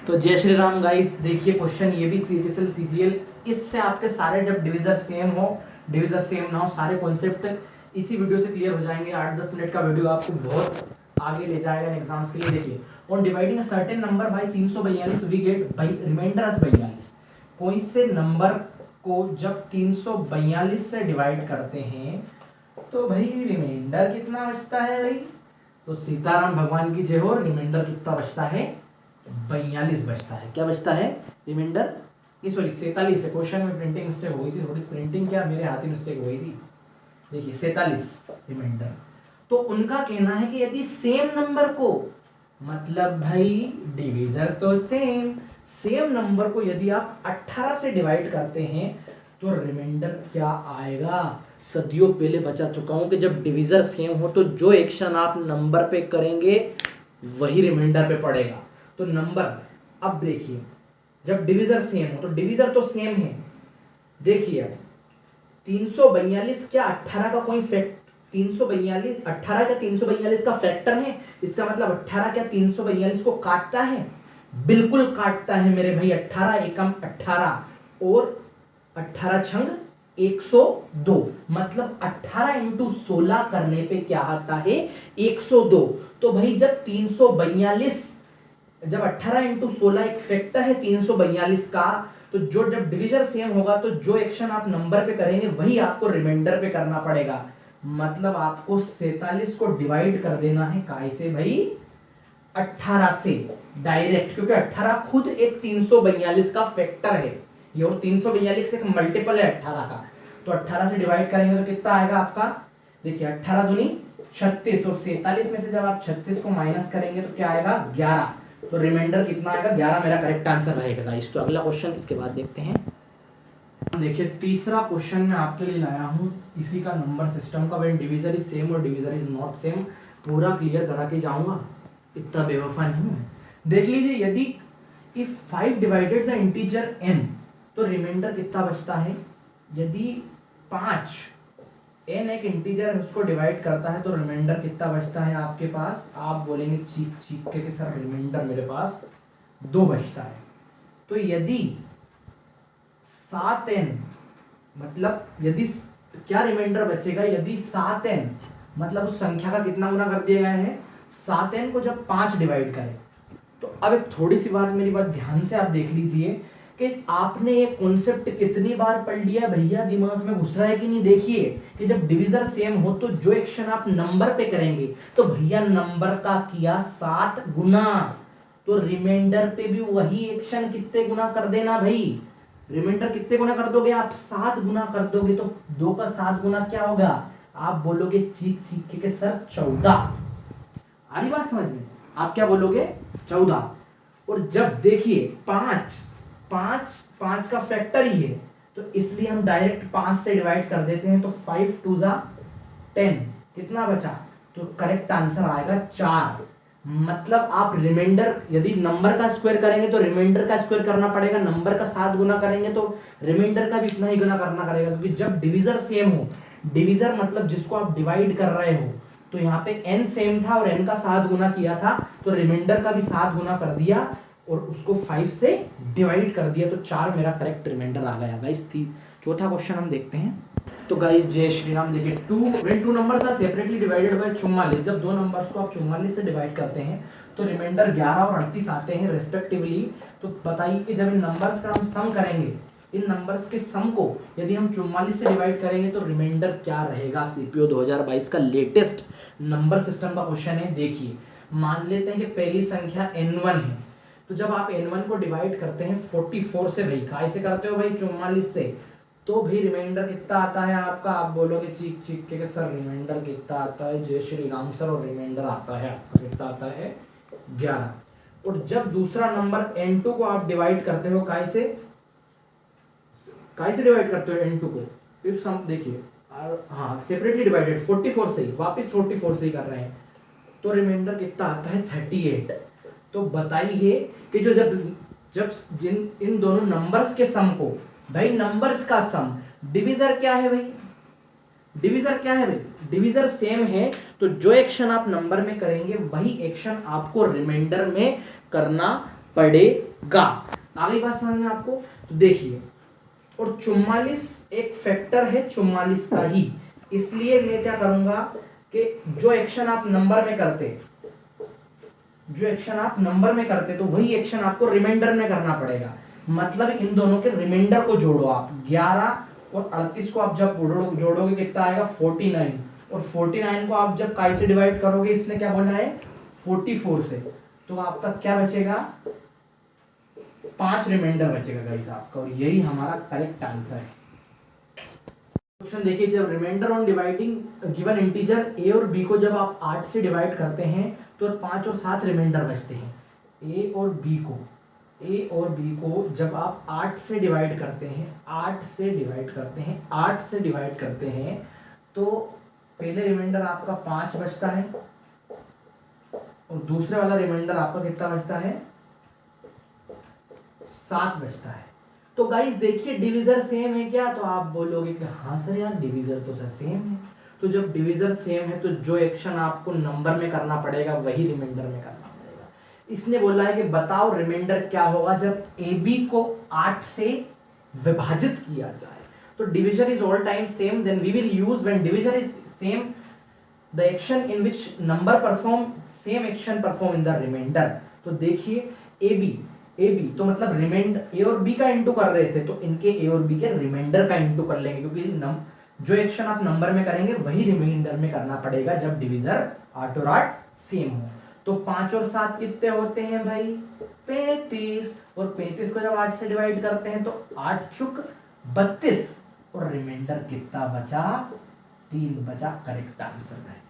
तो जय श्री राम गाइस, देखिए क्वेश्चन ये भी CHSL CGL, इससे आपके सारे जब डिविजर सेम हो, डिविजर सेम ना हो, सारे कॉन्सेप्ट इसी वीडियो से क्लियर हो जाएंगे। 8-10 मिनट का वीडियो आपको बहुत आगे ले जाएगा एग्जाम्स के लिए। देखिए, on dividing a certain number by 342 we get by remainder as 42। कोई से नंबर को जब 342 से डिवाइड करते हैं तो भाई रिमाइंडर कितना बचता है भाई? तो सीताराम भगवान की जय हो। रिमाइंडर कितना बचता है? 42 बचता है। क्या बचता है? रिमाइंडर सॉरी 47 है। क्वेश्चन में प्रिंटिंग मिस्टेक हो गई थी, थोड़ी प्रिंटिंग क्या मेरे हाथ ही मिस्टेक हो गई थी। देखिए 47 रिमाइंडर। तो उनका कहना है कि यदि सेम नंबर को, मतलब भाई डिवीजर तो सेम नंबर को यदि आप 18 से डिवाइड करते हैं तो रिमाइंडर क्या आएगा? सदियों पहले बता चुका हूं कि जब डिवीजर सेम हो तो जो एक्शन आप नंबर पे करेंगे वही रिमाइंडर पे पड़ेगा। तो नंबर, अब देखिए जब डिवीजर सेम हो तो डिवीजर तो सेम है। देखिए 342 क्या 18 का कोई फैक्ट 342 18 क्या 342 का फैक्टर है? इसका मतलब 18 क्या 342 को काटता है? बिल्कुल काटता है मेरे भाई। 18 एकम 18 और 18 छंग 102, मतलब 18 इंटू 16 करने पे क्या आता है? 102। तो भाई जब 342, जब 18 इंटू 16 एक फैक्टर है 342 का, तो जो जब डिवीजर सेम होगा तो जो एक्शन आप नंबर पे करेंगे वही आपको रिमाइंडर पे करना पड़ेगा। मतलब आपको 47 को डिवाइड कर देना है काहे से भाई? 18 से डायरेक्ट, क्योंकि 18 खुद एक 342 का फैक्टर है ये, और 342 एक मल्टीपल है 18 का। तो 18 से डिवाइड करेंगे तो कितना आएगा आपका? देखिए 18 दूनी 36, और 47 में से जब आप 36 को माइनस करेंगे तो क्या आएगा? 11। तो रिमाइंडर कितना आएगा? 11 मेरा करेक्ट आंसर रहेगा गाइस। तो अगला क्वेश्चन इसके बाद देखते हैं। देखिए तीसरा क्वेश्चन मैं आपके लिए लाया हूँ इसी का, नंबर सिस्टम का। व्हेन डिवीजर इज सेम और डिवीजर इज नॉट सेम, पूरा क्लियर करा के जाऊंगा, इतना बेवफा नहीं हूं। देख लीजिए, यदि if 5 divided the integer n, तो रिमाइंडर कितना बचता है? यदि 5 n एक इंटीजर है उसको डिवाइड करता है तो रिमाइंडर कितना बचता है आपके पास? आप बोलेंगे चीख चीख के सर रिमाइंडर मेरे पास 2 बचता है। तो यदि 7n, मतलब यदि क्या रिमाइंडर बचेगा? यदि 7n मतलब उस संख्या का कितना गुना कर दिया गया है? 7n को जब 5 डिवाइड करें तो अब एक थोड़ी सी बात, मेरी बात ध्यान से आप देख लीजिए कि आपने ये कॉन्सेप्ट कितनी बार पढ़ लिया भैया, दिमाग में घुस रहा है कि नहीं? देखिए कि जब डिवीजर सेम हो तो जो एक्शन आप नंबर पे करेंगे, तो भैया नंबर का किया 7 गुना, तो रिमाइंडर पे भी वही एक्शन कितने गुना कर देना भाई? रिमाइंडर कितने गुना कर दोगे आप? 7 गुना कर दोगे। तो 2 का 7 गुना क्या होगा? आप बोलोगे चीख चीख के सर 14। आ रही बात समझ में? आप क्या बोलोगे? 14। और जब देखिए 5 का फैक्टर ही है, तो इसलिए हम डायरेक्ट 5 से डिवाइड कर देते हैं। तो 5 2 10, कितना बचा? तो करेक्ट आंसर आएगा 4। मतलब आप रिमाइंडर, यदि नंबर का स्क्वायर करेंगे तो रिमाइंडर का स्क्वायर करना पड़ेगा, नंबर का 7 गुना करेंगे तो रिमाइंडर का भी इतना ही गुना करना पड़ेगा, क्योंकि जब डिवीजर सेम हो, डिवीजर मतलब जिसको आप डिवाइड कर रहे हो, तो यहाँ पे n सेम था और n का 7 गुना किया था, तो रिमाइंडर का भी 7 गुना कर दिया और उसको 5 से डिवाइड कर दिया, तो 4 मेरा करेक्ट रिमाइंडर आ गया गाइस। चौथा क्वेश्चन हम देखते हैं। तो गाइस जय श्री राम। देखिए when 2 numbers are separately divided by 44, जब 2 नंबर्स को आप 44 से डिवाइड करते हैं तो रिमाइंडर 11 और 38 आते हैं रेस्पेक्टिवली। तो बताइए कि जब इन नंबर्स का हम सम करेंगे, इन नंबर्स के सम को यदि हम 44 से डिवाइड करेंगे तो रिमाइंडर क्या रहेगा? सीपीओ 2022 का लेटेस्ट नंबर सिस्टम का क्वेश्चन है। देखिए मान लेते हैं कि पहली संख्या n1 है, तो जब आप n1 को डिवाइड करते हैं 44 से, भाई कैसे करते हो भाई? 44 से, तो भी रिमाइंडर कितना आता है आपका? आप बोलोगे चीख चीख के सर रिमाइंडर कितना आता है? जय श्री राम सर। और रिमाइंडर आता है आपका कितना आता है? 11। और जब दूसरा नंबर n2 को आप डिवाइड करते हो, कैसे डिवाइड करते हो n2 को? इफ सम, देखिए हाँ सेपरेटली डिवाइडेड 44 से ही, वापस 44 से ही कर रहे हैं, तो रिमाइंडर कितना आता है? 38। तो बताइए कि जो जब जिन इन दोनों नंबर्स के सम को, भाई नंबर्स का सम, डिवीजर क्या है भाई? डिवीजर क्या है भाई? डिवीजर सेम है, तो जो एक्शन आप नंबर में करेंगे वही एक्शन आपको रिमाइंडर में करना पड़ेगा। आ गई बात समझ में आपको? तो देखिए, और 44 एक फैक्टर है 44 का ही, इसलिए मैं क्या करूंगा कि जो एक्शन आप नंबर में करते, तो वही एक्शन आपको रिमाइंडर में करना पड़ेगा। मतलब इन दोनों के रिमाइंडर को जोड़ो आप, 11 और 38 को आप जब जोड़ोगे कितना आएगा 49, और 49 को आप जब काय से डिवाइड करोगे, इसने क्या बोला है 44 से, तो आपका क्या बचेगा 5 रिमाइंडर बचेगा गाइस आपका, और यही हमारा करेक्ट आंसर है। क्वेश्चन देखिए, जब remainder on dividing given integer A और बी को जब आप 8 से डिवाइड करते हैं तो 5 और 7 रिमाइंडर बचते हैं। ए और बी को जब आप 8 से डिवाइड करते हैं तो पहले रिमाइंडर आपका 5 बचता है, और दूसरे वाला रिमाइंडर आपका कितना बचता है 7 बचता है। तो गाइस देखिए, डिवीजर सेम है क्या? तो आप बोलोगे कि हाँ सर यार डिवीजर तो सर सेम है। तो जब डिवीजर सेम है तो जो एक्शन आपको नंबर में करना पड़ेगा वही रिमाइंडर में करना पड़ेगा। इसने बोला है कि बताओ रिमाइंडर क्या होगा जब ए बी को 8 से विभाजित किया जाए। तो division is all time same, then we will use when division is same the action in which number perform same action perform in the remainder. तो देखिए, ए बी तो मतलब रिमाइंडर ए और बी का इंटू कर रहे थे, तो इनके ए और बी के रिमाइंडर का इंटू कर लेंगे, क्योंकि जो एक्शन आप नंबर में करेंगे वही रिमाइंडर में करना पड़ेगा जब डिवीजर 8 और 8 सेम हो। तो 5 और 7 कितने होते हैं भाई 35, और 35 को जब 8 से डिवाइड करते हैं तो 8 चुक 32, और रिमाइंडर कितना बचा 3 बचा। करेक्ट आंसर है।